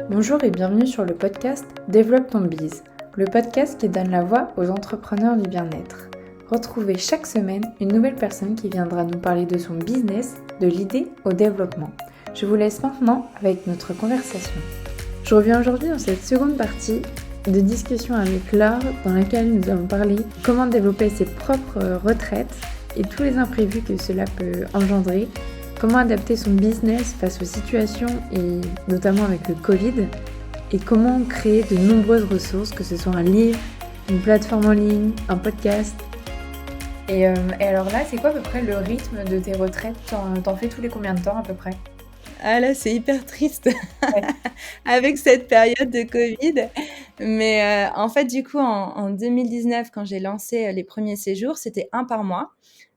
Bonjour et bienvenue sur le podcast Développe ton biz, le podcast qui donne la voix aux entrepreneurs du bien-être. Retrouvez chaque semaine une nouvelle personne qui viendra nous parler de son business, de l'idée au développement. Je vous laisse maintenant avec notre conversation. Je reviens aujourd'hui dans cette seconde partie de discussion avec Laure dans laquelle nous avons parlé comment développer ses propres retraites et tous les imprévus que cela peut engendrer. Comment adapter son business face aux situations et notamment avec le Covid et comment créer de nombreuses ressources, que ce soit un livre, une plateforme en ligne, un podcast. Et alors là, c'est quoi à peu près le rythme de tes retraites? T'en fais tous les combien de temps à peu près? Ah là, c'est hyper triste Ouais. avec cette période de Covid. Mais en fait, du coup, en 2019, quand j'ai lancé les premiers séjours, c'était un par mois.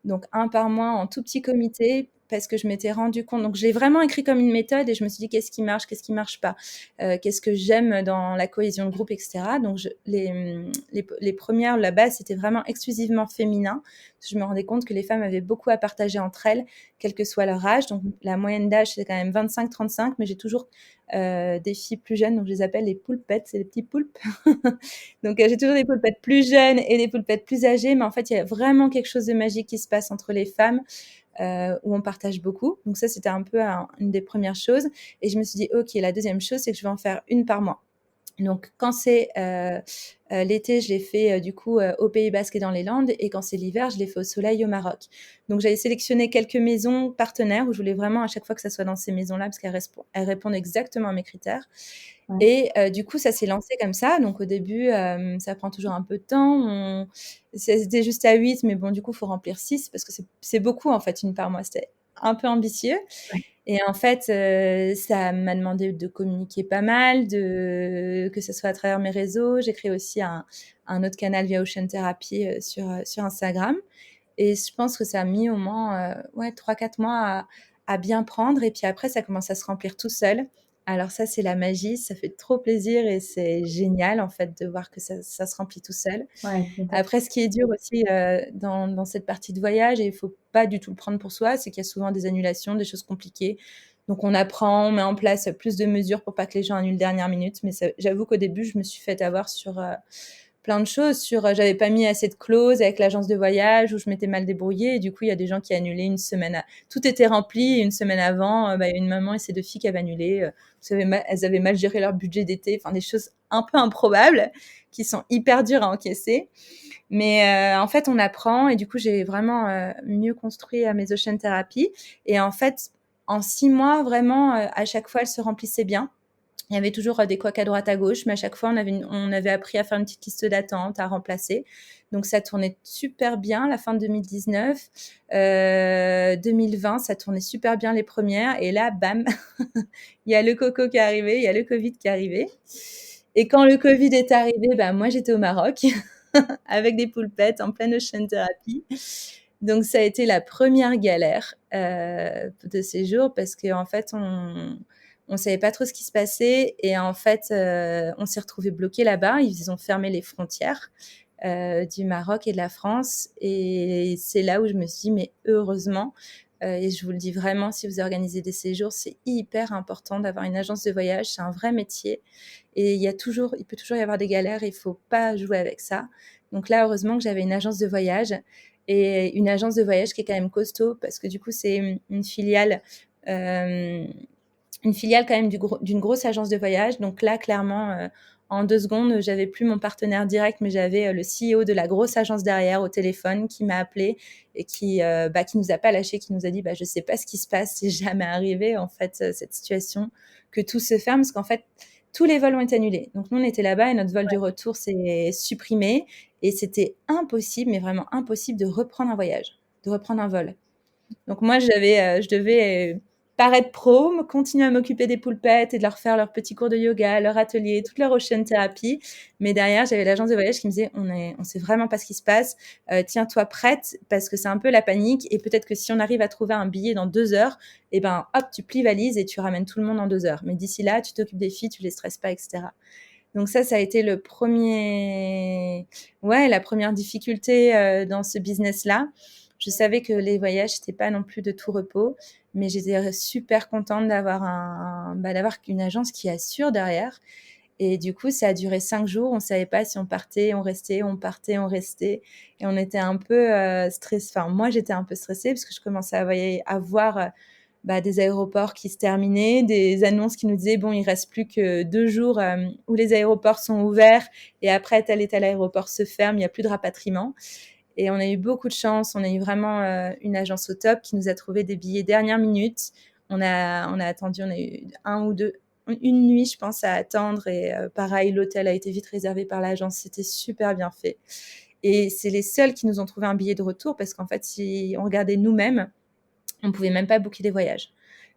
Donc, un par mois en tout petit comité parce que je m'étais rendu compte. Donc, j'ai vraiment écrit comme une méthode et je me suis dit qu'est-ce qui marche pas, qu'est-ce que j'aime dans la cohésion de groupe, etc. Donc, les premières, la base, c'était vraiment exclusivement féminin. Je me rendais compte que les femmes avaient beaucoup à partager entre elles, quel que soit leur âge. Donc, la moyenne d'âge, c'est quand même 25-35, mais j'ai toujours des filles plus jeunes, donc je les appelle les poulpettes, c'est les petits poulpes. Donc, j'ai toujours des poulpettes plus jeunes et des poulpettes plus âgées, mais en fait, il y a vraiment quelque chose de magique qui se passe entre les femmes, où on partage beaucoup. Donc ça, c'était un peu une des premières choses. Et je me suis dit, OK, la deuxième chose, c'est que je vais en faire une par mois. Donc, quand c'est l'été, je l'ai fait du coup au Pays Basque et dans les Landes. Et quand c'est l'hiver, je l'ai fait au soleil au Maroc. Donc, j'avais sélectionné quelques maisons partenaires où je voulais vraiment à chaque fois que ça soit dans ces maisons-là parce qu'elles répondent exactement à mes critères. Ouais. Et du coup, ça s'est lancé comme ça. Donc, au début, ça prend toujours un peu de temps. C'était juste à 8, mais bon, du coup, il faut remplir 6 parce que c'est beaucoup en fait, une par mois. C'était un peu ambitieux. Ouais. Et en fait, ça m'a demandé de communiquer pas mal, que ce soit à travers mes réseaux. J'ai créé aussi un autre canal via Ocean Therapy sur Instagram. Et je pense que ça a mis au moins 3-4 mois à bien prendre. Et puis après, ça commence à se remplir tout seul. Alors ça, c'est la magie. Ça fait trop plaisir et c'est génial en fait de voir que ça se remplit tout seul. Ouais, Après, ce qui est dur aussi dans cette partie de voyage, et il ne faut pas du tout le prendre pour soi, c'est qu'il y a souvent des annulations, des choses compliquées. Donc, on apprend, on met en place plus de mesures pour pas que les gens annulent dernière minute. Mais j'avoue qu'au début, je me suis fait avoir sur plein de choses. J'avais pas mis assez de clauses avec l'agence de voyage où je m'étais mal débrouillée. Et du coup, il y a des gens qui annulaient une semaine. Tout était rempli. Et une semaine avant, il y a une maman et ses 2 filles qui avaient annulé. Elles avaient mal géré leur budget d'été. Enfin, des choses un peu improbables qui sont hyper dures à encaisser. Mais en fait, on apprend et du coup, j'ai vraiment mieux construit mes Ocean Therapy. Et en fait, en 6 mois, vraiment, à chaque fois, elles se remplissaient bien. Il y avait toujours des couacs à droite, à gauche, mais à chaque fois, on avait appris à faire une petite liste d'attente, à remplacer. Donc, ça tournait super bien la fin de 2019. 2020, ça tournait super bien les premières. Et là, bam, il y a le coco qui est arrivé, il y a le Covid qui est arrivé. Et quand le Covid est arrivé, moi, j'étais au Maroc avec des poulpettes en pleine Ocean Therapy. Donc, ça a été la première galère de ces jours parce qu'en fait, on savait pas trop ce qui se passait et en fait, on s'est retrouvés bloqués là-bas. Ils ont fermé les frontières du Maroc et de la France et c'est là où je me suis dit, mais heureusement, et je vous le dis vraiment, si vous organisez des séjours, c'est hyper important d'avoir une agence de voyage. C'est un vrai métier et il peut toujours y avoir des galères. Il faut pas jouer avec ça. Donc là, heureusement que j'avais une agence de voyage et une agence de voyage qui est quand même costaud parce que du coup, c'est euh, une filiale quand même d'une grosse agence de voyage. Donc là, clairement, en 2 secondes, j'avais plus mon partenaire direct, mais j'avais le CEO de la grosse agence derrière au téléphone qui m'a appelé et qui nous a pas lâché, qui nous a dit, je sais pas ce qui se passe, c'est jamais arrivé en fait cette situation que tout se ferme parce qu'en fait tous les vols ont été annulés. Donc nous on était là-bas et notre vol du retour s'est supprimé et c'était impossible, mais vraiment impossible de reprendre un voyage, de reprendre un vol. Donc moi, je devais paraître pro, continuer à m'occuper des poulpettes et de leur faire leurs petits cours de yoga, leur atelier, toute leur ocean thérapie. Mais derrière, j'avais l'agence de voyage qui me disait, on sait vraiment pas ce qui se passe. Tiens-toi prête parce que c'est un peu la panique et peut-être que si on arrive à trouver un billet dans 2 heures, hop, tu plies valise et tu ramènes tout le monde en 2 heures. Mais d'ici là, tu t'occupes des filles, tu les stresses pas, etc. Donc ça a été la première difficulté dans ce business-là. Je savais que les voyages, c'était pas non plus de tout repos, mais j'étais super contente d'avoir une agence qui assure derrière. Et du coup, ça a duré 5 jours. On savait pas si on partait, on restait, on partait, on restait. Et on était un peu stressés. Enfin, moi, j'étais un peu stressée parce que je commençais à voir des aéroports qui se terminaient, des annonces qui nous disaient, bon, il reste plus que 2 jours où les aéroports sont ouverts et après, tel et tel aéroport se ferme, il n'y a plus de rapatriement. Et on a eu beaucoup de chance. On a eu vraiment une agence au top qui nous a trouvé des billets dernière minute. On a attendu, on a eu une nuit, je pense, à attendre. Et pareil, l'hôtel a été vite réservé par l'agence. C'était super bien fait. Et c'est les seuls qui nous ont trouvé un billet de retour parce qu'en fait, si on regardait nous-mêmes, on pouvait même pas booker des voyages.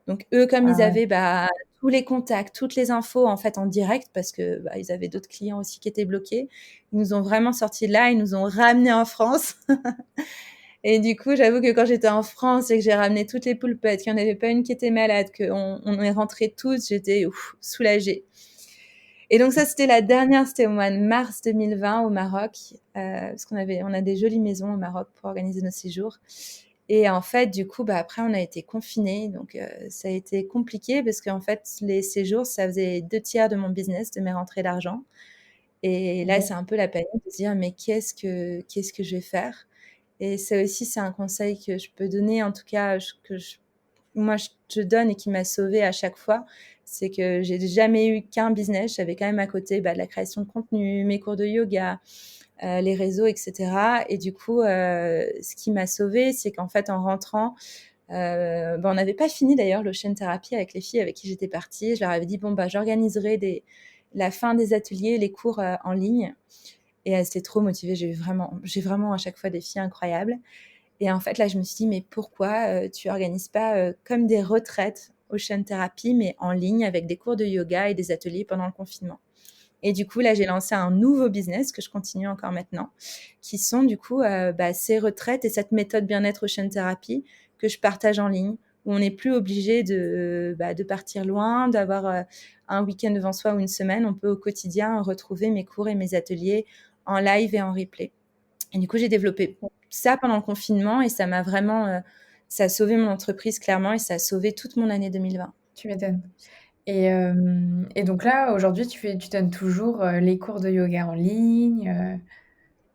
Donc eux, comme Ah ils ouais. avaient tous les contacts, toutes les infos en fait en direct, parce que ils avaient d'autres clients aussi qui étaient bloqués, ils nous ont vraiment sortis de là, ils nous ont ramenés en France. Et du coup, j'avoue que quand j'étais en France et que j'ai ramené toutes les poulpettes, qu'il n'y en avait pas une qui était malade, qu'on est rentrés tous, j'étais soulagée. Et donc ça, c'était au mois de mars 2020 au Maroc, parce on a des jolies maisons au Maroc pour organiser nos séjours. Et en fait, du coup, après, on a été confinés. Donc, ça a été compliqué parce qu'en fait, les séjours, ça faisait 2 tiers de mon business, de mes rentrées d'argent. Et là, c'est Ok. un peu la panique de se dire, mais qu'est-ce que je vais faire? Et ça aussi, c'est un conseil que je peux donner, en tout cas, moi, je donne et qui m'a sauvée à chaque fois. C'est que j'ai jamais eu qu'un business. J'avais quand même à côté de la création de contenu, mes cours de yoga, les réseaux, etc. Et du coup, ce qui m'a sauvée, c'est qu'en fait, en rentrant, on n'avait pas fini d'ailleurs l'Ocean Therapy avec les filles avec qui j'étais partie. Je leur avais dit, bon, j'organiserai la fin des ateliers, les cours en ligne. Et elles étaient trop motivées. J'ai vraiment à chaque fois des filles incroyables. Et en fait, là, je me suis dit, mais pourquoi tu organises pas comme des retraites Ocean Therapy, mais en ligne avec des cours de yoga et des ateliers pendant le confinement? Et du coup, là, j'ai lancé un nouveau business que je continue encore maintenant, qui sont du coup ces retraites et cette méthode bien-être Ocean Therapy que je partage en ligne, où on n'est plus obligé de partir loin, d'avoir un week-end devant soi ou une semaine. On peut au quotidien retrouver mes cours et mes ateliers en live et en replay. Et du coup, j'ai développé ça pendant le confinement et ça m'a vraiment, ça a sauvé mon entreprise clairement et ça a sauvé toute mon année 2020. Tu m'étonnes. Et donc là, aujourd'hui, tu donnes toujours les cours de yoga en ligne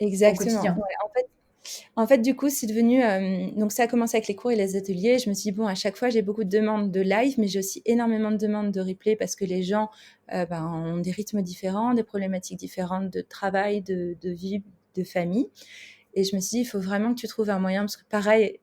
au Exactement. quotidien. Ouais, en fait, du coup, c'est devenu. Donc, ça a commencé avec les cours et les ateliers. Je me suis dit, bon, à chaque fois, j'ai beaucoup de demandes de live, mais j'ai aussi énormément de demandes de replay parce que les gens ont des rythmes différents, des problématiques différentes de travail, de vie, de famille. Et je me suis dit, il faut vraiment que tu trouves un moyen parce que, pareil,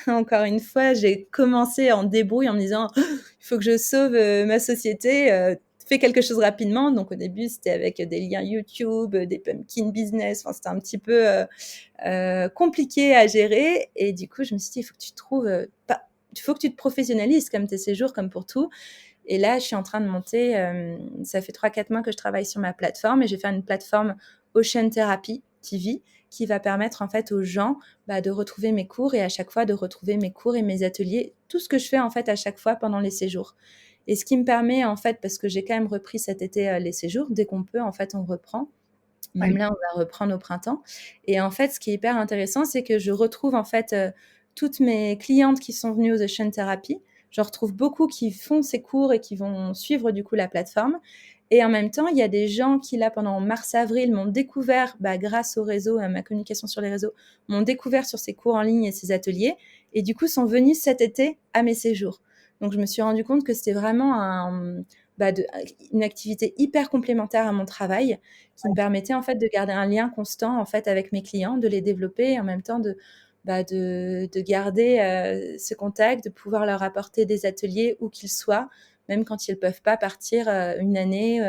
encore une fois, j'ai commencé en débrouille en me disant, il faut que je sauve ma société. Fais quelque chose rapidement. Donc, au début, c'était avec des liens YouTube, des pumpkin business. Enfin, c'était un petit peu compliqué à gérer. Et du coup, je me suis dit, il faut que tu trouves, il faut que tu te professionnalises comme tes séjours, comme pour tout. Et là, je suis en train de monter, ça fait 3-4 mois que je travaille sur ma plateforme et j'ai fait une plateforme Ocean Therapy TV qui va permettre en fait aux gens de retrouver mes cours et à chaque fois de retrouver mes cours et mes ateliers, tout ce que je fais en fait à chaque fois pendant les séjours. Et ce qui me permet en fait, parce que j'ai quand même repris cet été les séjours, dès qu'on peut en fait on reprend. Même Oui. là, on va reprendre au printemps. Et en fait, ce qui est hyper intéressant, c'est que je retrouve en fait toutes mes clientes qui sont venues aux Ocean Therapy. Je retrouve beaucoup qui font ces cours et qui vont suivre du coup la plateforme. Et en même temps, il y a des gens qui là pendant mars-avril m'ont découvert, grâce au réseau, à ma communication sur les réseaux, m'ont découvert sur ces cours en ligne et ces ateliers, et du coup sont venus cet été à mes séjours. Donc je me suis rendu compte que c'était vraiment une activité hyper complémentaire à mon travail qui me permettait en fait de garder un lien constant en fait avec mes clients, de les développer et en même temps de garder ce contact, de pouvoir leur apporter des ateliers où qu'ils soient, même quand ils ne peuvent pas partir une année,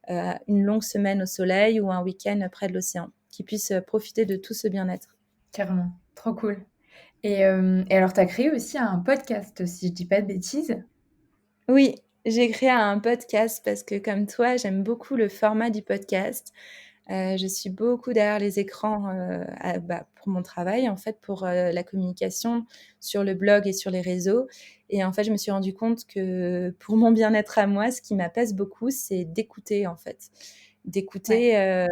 une longue semaine au soleil ou un week-end près de l'océan, qu'ils puissent profiter de tout ce bien-être. Carrément. Trop cool. Et alors, tu as créé aussi un podcast, si je dis pas de bêtises. Oui, j'ai créé un podcast parce que comme toi, j'aime beaucoup le format du podcast. Je suis beaucoup derrière les écrans, pour mon travail, en fait, pour, la communication sur le blog et sur les réseaux. Et en fait, je me suis rendu compte que pour mon bien-être à moi, ce qui m'apaise beaucoup, c'est d'écouter, en fait. Ouais. D'écouter,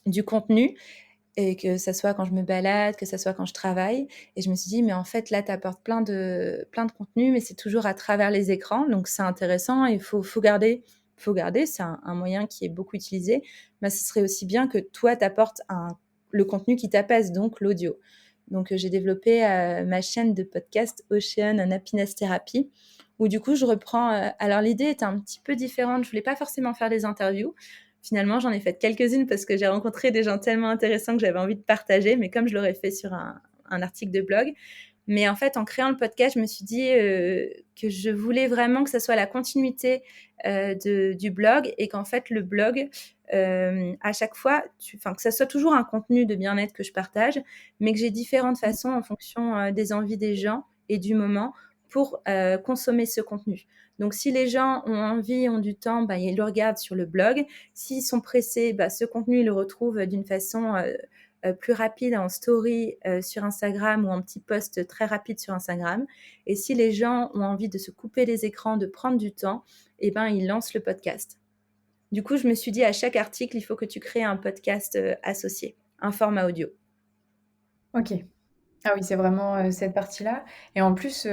du contenu et que ça soit quand je me balade, que ça soit quand je travaille. Et je me suis dit, mais en fait, là, tu apportes plein de contenu, mais c'est toujours à travers les écrans. Donc, c'est intéressant et faut garder, c'est un moyen qui est beaucoup utilisé. Mais ce serait aussi bien que toi, tu apportes le contenu qui t'apaise, donc l'audio. Donc, j'ai développé ma chaîne de podcast Ocean and Happiness Therapy, où du coup, je reprends. Alors, l'idée est un petit peu différente. Je voulais pas forcément faire des interviews. Finalement, j'en ai fait quelques-unes parce que j'ai rencontré des gens tellement intéressants que j'avais envie de partager, mais comme je l'aurais fait sur un article de blog. Mais en fait, en créant le podcast, je me suis dit que je voulais vraiment que ça soit la continuité du blog et qu'en fait, le blog, à chaque fois, que ça soit toujours un contenu de bien-être que je partage, mais que j'ai différentes façons en fonction des envies des gens et du moment pour consommer ce contenu. Donc, si les gens ont envie, ont du temps, bah, ils le regardent sur le blog. S'ils sont pressés, bah, ce contenu, ils le retrouvent d'une façon plus rapide en story sur Instagram ou en petit post très rapide sur Instagram. Et si les gens ont envie de se couper les écrans, de prendre du temps, eh ben, ils lancent le podcast. Du coup, je me suis dit, à chaque article, il faut que tu crées un podcast associé, un format audio. Ok. Ah oui, c'est vraiment cette partie-là. Et en plus,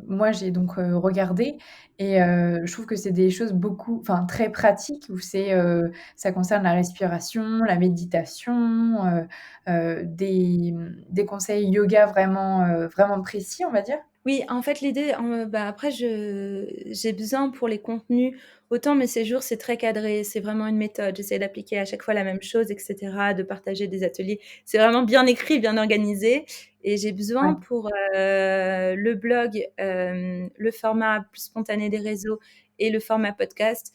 moi, j'ai donc regardé et je trouve que c'est des choses enfin très pratiques où ça concerne la respiration, la méditation, des conseils yoga vraiment précis, on va dire. Oui, en fait, l'idée, après, j'ai besoin pour les contenus, autant mes séjours, c'est très cadré, c'est vraiment une méthode. J'essaie d'appliquer à chaque fois la même chose, etc., de partager des ateliers. C'est vraiment bien écrit, bien organisé. Et j'ai besoin Ouais. pour le blog, le format plus spontané des réseaux et le format podcast,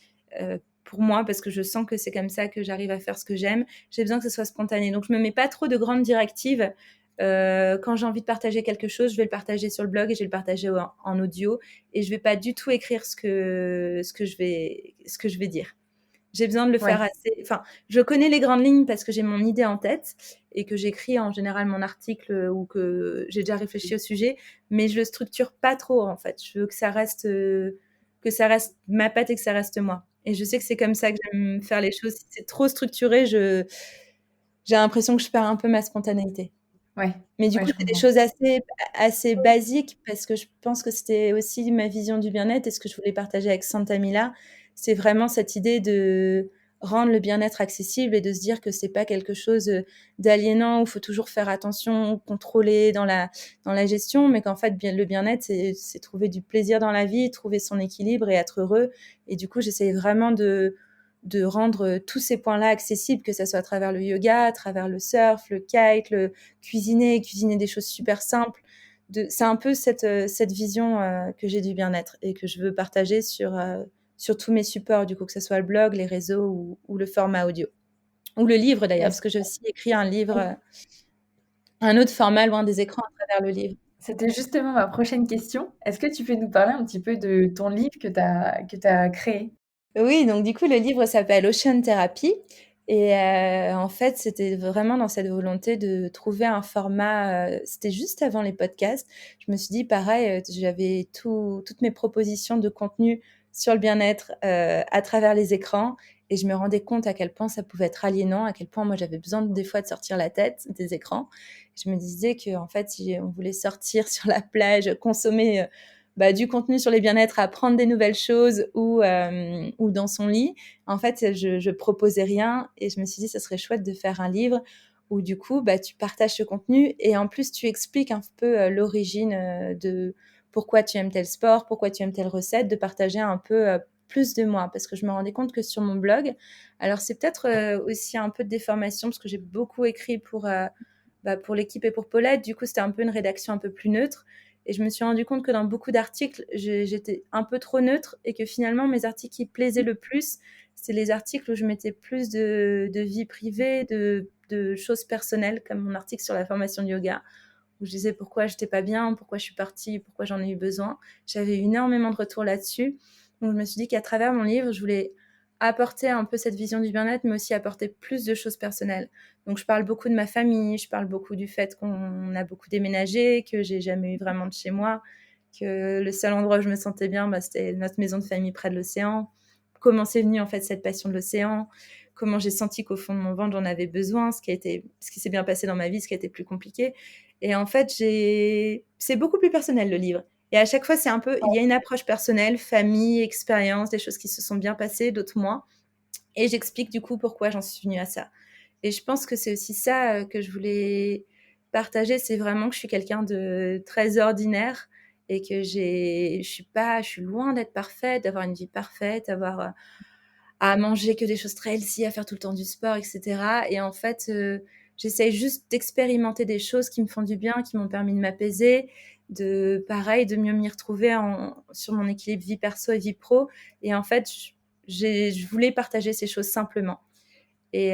pour moi, parce que je sens que c'est comme ça que j'arrive à faire ce que j'aime, j'ai besoin que ce soit spontané. Donc, je me mets pas trop de grandes directives. Quand j'ai envie de partager quelque chose, je vais le partager sur le blog et je vais le partager en audio et je vais pas du tout écrire ce que je vais dire. J'ai besoin de le Ouais. faire assez. Enfin, je connais les grandes lignes parce que j'ai mon idée en tête et que j'écris en général mon article ou que j'ai déjà réfléchi au sujet, mais je le structure pas trop en fait. Je veux que ça reste ma patte et que ça reste moi. Et je sais que c'est comme ça que j'aime faire les choses. Si c'est trop structuré, j'ai l'impression que je perds un peu ma spontanéité. Ouais. Mais du Ouais, coup, je c'est des comprends. choses assez basiques parce que je pense que c'était aussi ma vision du bien-être et ce que je voulais partager avec Santa Mila. C'est vraiment cette idée de rendre le bien-être accessible et de se dire que c'est pas quelque chose d'aliénant où il faut toujours faire attention, contrôler dans la gestion, mais qu'en fait, le bien-être, c'est trouver du plaisir dans la vie, trouver son équilibre et être heureux. Et du coup, j'essaie vraiment de rendre tous ces points-là accessibles, que ça soit à travers le yoga, à travers le surf, le kite, le cuisiner des choses super simples. C'est un peu cette vision que j'ai du bien-être et que je veux partager sur tous mes supports, du coup, que ce soit le blog, les réseaux ou le format audio. Ou le livre d'ailleurs, Ouais. parce que j'ai aussi écrit un livre, un autre format loin des écrans à travers le livre. C'était justement ma prochaine question. Est-ce que tu peux nous parler un petit peu de ton livre que tu as créé? Oui, donc du coup, le livre s'appelle Ocean Therapy et en fait, c'était vraiment dans cette volonté de trouver un format, c'était juste avant les podcasts. Je me suis dit pareil, j'avais toutes mes propositions de contenu sur le bien-être, à travers les écrans et je me rendais compte à quel point ça pouvait être aliénant, à quel point moi j'avais besoin des fois de sortir la tête des écrans. Je me disais qu'en fait, si on voulait sortir sur la plage, consommer, du contenu sur les bien-être, apprendre des nouvelles choses ou dans son lit. En fait, je proposais rien et je me suis dit, ça serait chouette de faire un livre où du coup, tu partages ce contenu et en plus, tu expliques un peu l'origine de pourquoi tu aimes tel sport, pourquoi tu aimes telle recette, de partager un peu plus de moi. Parce que je me rendais compte que sur mon blog, alors c'est peut-être aussi un peu de déformation parce que j'ai beaucoup écrit pour l'équipe et pour Paulette. Du coup, c'était un peu une rédaction un peu plus neutre. Et je me suis rendu compte que dans beaucoup d'articles, j'étais un peu trop neutre et que finalement, mes articles qui plaisaient le plus, c'est les articles où je mettais plus de vie privée, de choses personnelles, comme mon article sur la formation de yoga, où je disais pourquoi j'étais pas bien, pourquoi je suis partie, pourquoi j'en ai eu besoin. J'avais énormément de retours là-dessus. Donc, je me suis dit qu'à travers mon livre, je voulais apporter un peu cette vision du bien-être, mais aussi apporter plus de choses personnelles. Donc, je parle beaucoup de ma famille, je parle beaucoup du fait qu'on a beaucoup déménagé, que j'ai jamais eu vraiment de chez moi, que le seul endroit où je me sentais bien, c'était notre maison de famille près de l'océan. Comment c'est venu en fait cette passion de l'océan, comment j'ai senti qu'au fond de mon ventre, j'en avais besoin, ce qui s'est bien passé dans ma vie, ce qui a été plus compliqué. Et en fait, c'est beaucoup plus personnel, le livre. Et à chaque fois, il y a une approche personnelle, famille, expérience, des choses qui se sont bien passées, d'autres moins. Et j'explique du coup pourquoi j'en suis venue à ça. Et je pense que c'est aussi ça que je voulais partager, c'est vraiment que je suis quelqu'un de très ordinaire et que je suis loin d'être parfaite, d'avoir une vie parfaite, à manger que des choses très healthy, à faire tout le temps du sport, etc. Et en fait, j'essaye juste d'expérimenter des choses qui me font du bien, qui m'ont permis de m'apaiser, de mieux m'y retrouver sur mon équilibre vie perso et vie pro. Et en fait, je voulais partager ces choses simplement. Et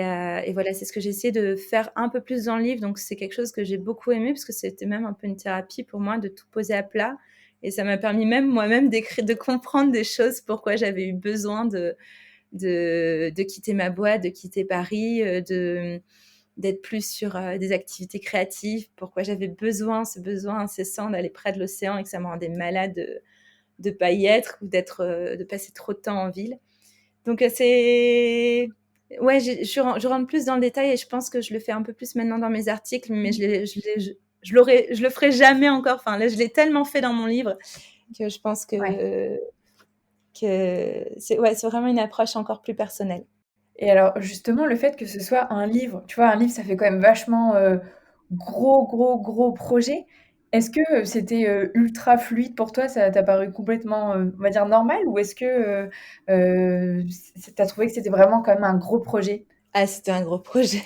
voilà, c'est ce que j'ai essayé de faire un peu plus dans le livre. Donc, c'est quelque chose que j'ai beaucoup aimé parce que c'était même un peu une thérapie pour moi de tout poser à plat. Et ça m'a permis même moi-même de comprendre des choses, pourquoi j'avais eu besoin de quitter ma boîte, de quitter Paris, d'être plus sur des activités créatives, pourquoi j'avais ce besoin incessant d'aller près de l'océan et que ça me rendait malade de pas y être ou de passer trop de temps en ville. Donc je rentre plus dans le détail et je pense que je le fais un peu plus maintenant dans mes articles, mais je le ferai jamais encore. Enfin, là, je l'ai tellement fait dans mon livre que je pense que c'est vraiment une approche encore plus personnelle. Et alors, justement, le fait que ce soit un livre, tu vois, un livre, ça fait quand même vachement gros projet. Est-ce que c'était ultra fluide pour toi? Ça t'a paru complètement, on va dire, normal? Ou est-ce que t'as trouvé que c'était vraiment quand même un gros projet? Ah, c'était un gros projet.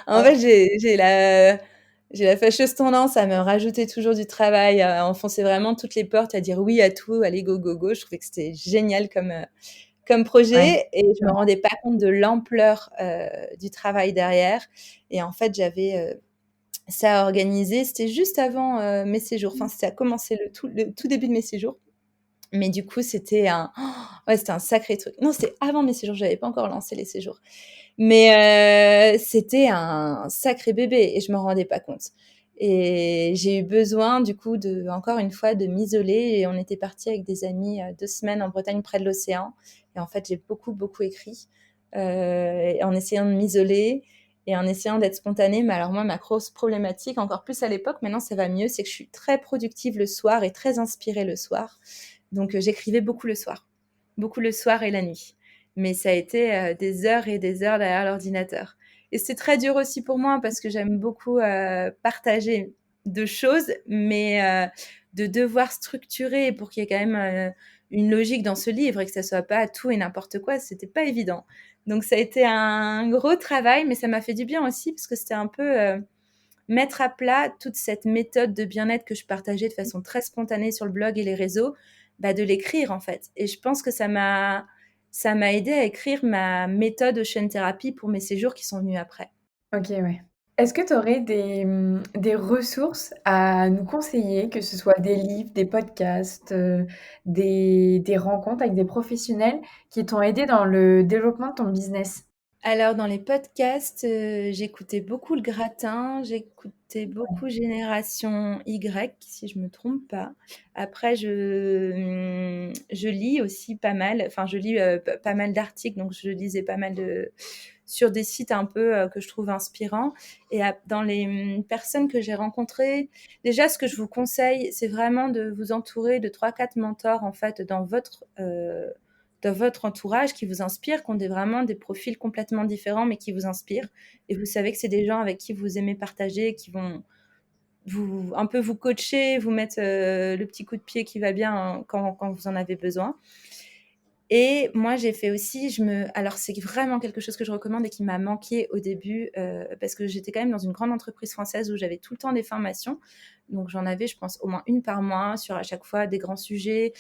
En fait, j'ai la fâcheuse tendance à me rajouter toujours du travail, à enfoncer vraiment toutes les portes, à dire oui à tout, allez go, go, go. Je trouvais que c'était génial comme Ouais, projet et je me rendais pas compte de l'ampleur du travail derrière. Et en fait, j'avais ça organisé. C'était juste avant mes séjours. Enfin, ça a commencé le tout début de mes séjours. Mais du coup, c'était un sacré truc. Non, c'était avant mes séjours. J'avais pas encore lancé les séjours. Mais c'était un sacré bébé et je m'en rendais pas compte. Et j'ai eu besoin, du coup, encore une fois, de m'isoler. Et on était partis avec des amis 2 semaines en Bretagne près de l'océan. Et en fait, j'ai beaucoup écrit en essayant de m'isoler et en essayant d'être spontanée. Mais alors moi, ma grosse problématique, encore plus à l'époque, maintenant ça va mieux, c'est que je suis très productive le soir et très inspirée le soir. Donc j'écrivais beaucoup le soir et la nuit. Mais ça a été des heures et des heures derrière l'ordinateur. Et c'est très dur aussi pour moi parce que j'aime beaucoup partager de choses, mais de devoir structurer pour qu'il y ait quand même une logique dans ce livre et que ça soit pas tout et n'importe quoi, c'était pas évident. Donc ça a été un gros travail, mais ça m'a fait du bien aussi parce que c'était un peu mettre à plat toute cette méthode de bien-être que je partageais de façon très spontanée sur le blog et les réseaux, bah de l'écrire en fait. Et je pense que ça m'a aidé à écrire ma méthode Ocean Therapy pour mes séjours qui sont venus après. OK, ouais. Est-ce que tu aurais des ressources à nous conseiller, que ce soit des livres, des podcasts, des rencontres avec des professionnels qui t'ont aidé dans le développement de ton business? Alors dans les podcasts, j'écoutais beaucoup Le Gratin, j'écoutais beaucoup Génération Y, si je me trompe pas. Après je lis aussi pas mal, enfin je lis, pas mal d'articles, donc je lisais pas mal sur des sites un peu, que je trouve inspirants et dans les, personnes que j'ai rencontrées, déjà ce que je vous conseille, c'est vraiment de vous entourer de 3-4 mentors en fait dans votre entourage qui vous inspirent, qui ont vraiment des profils complètement différents, mais qui vous inspirent. Et vous savez que c'est des gens avec qui vous aimez partager, qui vont un peu vous coacher, vous mettre le petit coup de pied qui va bien hein, quand vous en avez besoin. Et moi, j'ai fait aussi, alors c'est vraiment quelque chose que je recommande et qui m'a manqué au début, parce que j'étais quand même dans une grande entreprise française où j'avais tout le temps des formations. Donc j'en avais, je pense, au moins une par mois sur à chaque fois des grands sujets,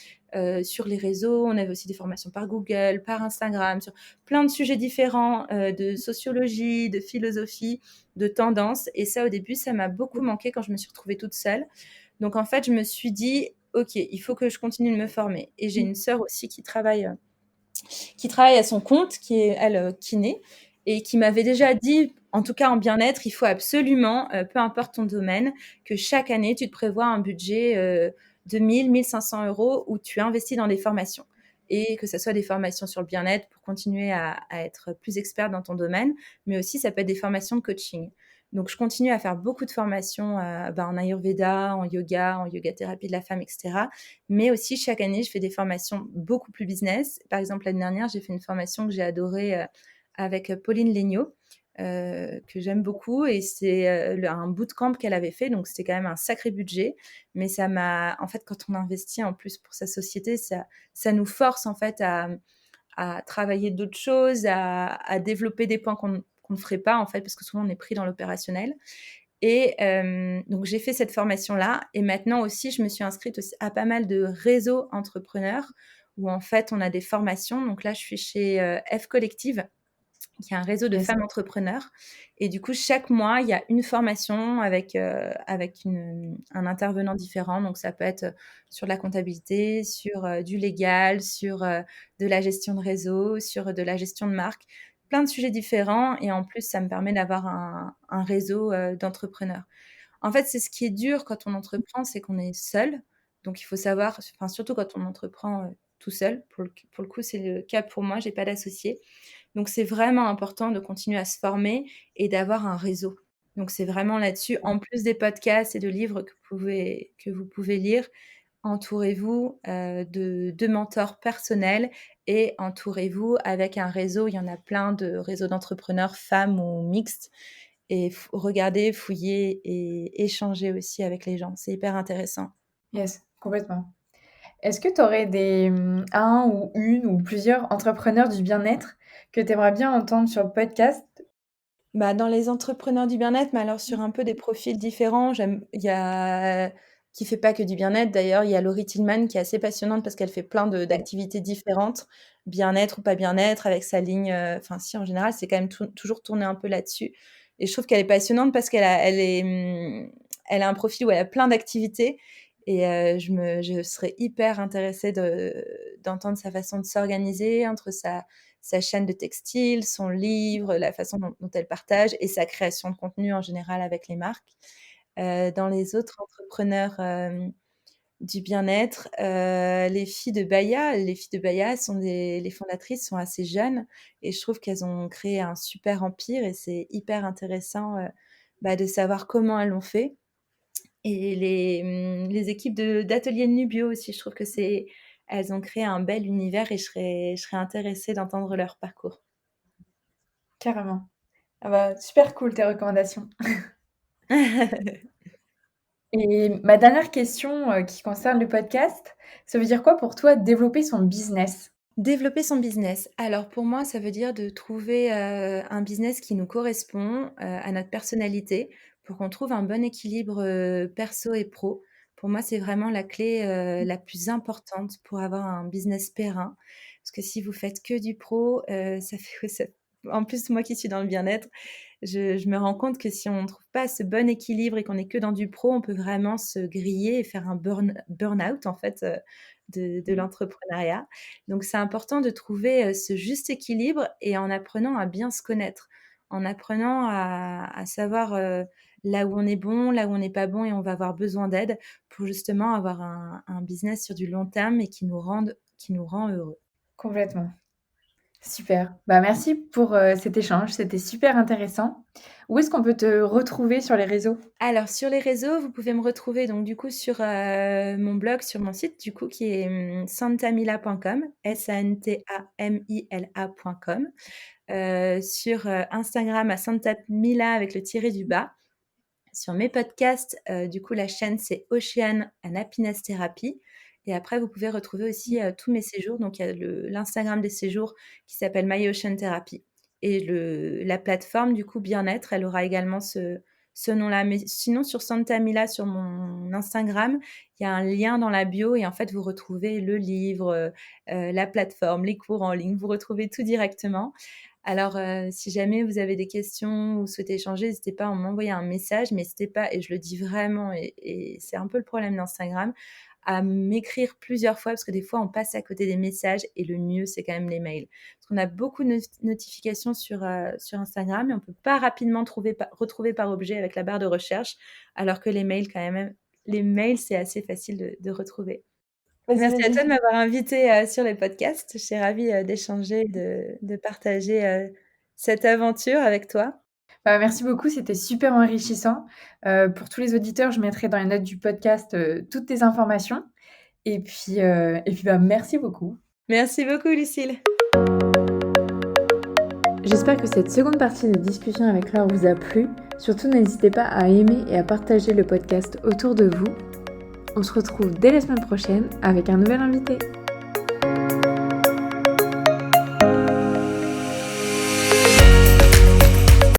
sur les réseaux. On avait aussi des formations par Google, par Instagram, sur plein de sujets différents, de sociologie, de philosophie, de tendance. Et ça, au début, ça m'a beaucoup manqué quand je me suis retrouvée toute seule. Donc en fait, je me suis dit, OK, il faut que je continue de me former. Et j'ai une sœur aussi qui travaille à son compte, qui est, elle, kiné, et qui m'avait déjà dit, en tout cas en bien-être, il faut absolument, peu importe ton domaine, que chaque année, tu te prévois un budget de 1 500 € où tu investis dans des formations. et que ça soit des formations sur le bien-être pour continuer à être plus experte dans ton domaine, mais aussi ça peut être des formations de coaching. Donc, je continue à faire beaucoup de formations en Ayurveda, en yoga thérapie de la femme, etc. Mais aussi, chaque année, je fais des formations beaucoup plus business. Par exemple, l'année dernière, j'ai fait une formation que j'ai adorée avec Pauline Legnaud, que j'aime beaucoup. Et c'est un bootcamp qu'elle avait fait. Donc, c'était quand même un sacré budget. Mais ça m'a... En fait, quand on investit en plus pour sa société, ça nous force en fait à travailler d'autres choses, à développer des points qu'on ne ferait pas, en fait, parce que souvent, on est pris dans l'opérationnel. Et donc, j'ai fait cette formation-là. Et maintenant aussi, je me suis inscrite aussi à pas mal de réseaux entrepreneurs où, en fait, on a des formations. Donc là, je suis chez F Collective, qui est un réseau de Yes. femmes entrepreneurs. Et du coup, chaque mois, il y a une formation avec un intervenant différent. Donc, ça peut être sur la comptabilité, sur du légal, sur de la gestion de réseau, sur de la gestion de marque, plein de sujets différents. Et en plus, ça me permet d'avoir un réseau d'entrepreneurs. En fait, c'est ce qui est dur quand on entreprend, c'est qu'on est seul. Donc, il faut savoir, enfin, surtout quand on entreprend tout seul. Pour le coup, c'est le cas pour moi, j'ai pas d'associé. Donc, c'est vraiment important de continuer à se former et d'avoir un réseau. Donc, c'est vraiment là-dessus, en plus des podcasts et de livres que vous pouvez lire, entourez-vous de mentors personnels et entourez-vous avec un réseau. Il y en a plein de réseaux d'entrepreneurs, femmes ou mixtes. Et regardez, fouillez et échangez aussi avec les gens. C'est hyper intéressant. Yes, complètement. Est-ce que tu aurais un ou une ou plusieurs entrepreneurs du bien-être que tu aimerais bien entendre sur le podcast? Bah, dans les entrepreneurs du bien-être, mais alors sur un peu des profils différents, il y a qui fait pas que du bien-être d'ailleurs, il y a Laurie Tillman qui est assez passionnante parce qu'elle fait plein d'activités différentes, bien-être ou pas bien-être avec sa ligne, enfin si en général c'est quand même toujours tourné un peu là-dessus et je trouve qu'elle est passionnante parce elle a un profil où elle a plein d'activités et je serais hyper intéressée d'entendre sa façon de s'organiser entre sa chaîne de textile, son livre, la façon dont elle partage et sa création de contenu en général avec les marques. Dans les autres entrepreneurs du bien-être, les filles de Baya les fondatrices sont assez jeunes et je trouve qu'elles ont créé un super empire et c'est hyper intéressant de savoir comment elles l'ont fait. Et les équipes d'ateliers de Nubio aussi, je trouve que elles ont créé un bel univers et je serais intéressée d'entendre leur parcours. Carrément. Ah bah, super cool tes recommandations. Et ma dernière question qui concerne le podcast, ça veut dire quoi pour toi développer son business? Développer son business. Alors pour moi, ça veut dire de trouver un business qui nous correspond à notre personnalité pour qu'on trouve un bon équilibre perso et pro. Pour moi, c'est vraiment la clé la plus importante pour avoir un business périn. Parce que si vous faites que du pro, ça fait... En plus, moi qui suis dans le bien-être, je me rends compte que si on ne trouve pas ce bon équilibre et qu'on est que dans du pro, on peut vraiment se griller et faire un burn-out en fait de l'entrepreneuriat. Donc, c'est important de trouver ce juste équilibre et en apprenant à bien se connaître, en apprenant à savoir là où on est bon, là où on n'est pas bon et on va avoir besoin d'aide pour justement avoir un business sur du long terme et qui nous rend heureux. Complètement. Super. Bah, merci pour cet échange, c'était super intéressant. Où est-ce qu'on peut te retrouver sur les réseaux? Alors, sur les réseaux, vous pouvez me retrouver donc du coup sur mon blog, sur mon site du coup qui est santamila.com, santamila.com. Sur Instagram à santamila avec le tiré du bas. Sur mes podcasts, du coup, la chaîne, c'est Ocean and Happiness Therapy. Et après, vous pouvez retrouver aussi tous mes séjours. Donc, il y a l'Instagram des séjours qui s'appelle My Ocean Therapy. Et la plateforme, du coup, Bien-être, elle aura également ce nom-là. Mais sinon, sur Santa Mila, sur mon Instagram, il y a un lien dans la bio. Et en fait, vous retrouvez le livre, la plateforme, les cours en ligne. Vous retrouvez tout directement. Alors, si jamais vous avez des questions ou souhaitez échanger, n'hésitez pas à m'envoyer un message, mais n'hésitez pas, et je le dis vraiment, et c'est un peu le problème d'Instagram, à m'écrire plusieurs fois, parce que des fois, on passe à côté des messages, et le mieux, c'est quand même les mails. Parce qu'on a beaucoup de notifications sur Instagram, et on ne peut pas rapidement retrouver par objet avec la barre de recherche, alors que les mails, quand même, les mails, c'est assez facile de retrouver. Merci à toi de m'avoir invitée, sur le podcast. Je suis ravie, d'échanger, de partager, cette aventure avec toi. Bah, merci beaucoup, c'était super enrichissant. Pour tous les auditeurs, je mettrai dans les notes du podcast, toutes tes informations et puis, bah, merci beaucoup. Merci beaucoup Lucille. J'espère que cette seconde partie de discussion avec Laure vous a plu. Surtout, n'hésitez pas à aimer et à partager le podcast autour de vous. On se retrouve dès la semaine prochaine avec un nouvel invité.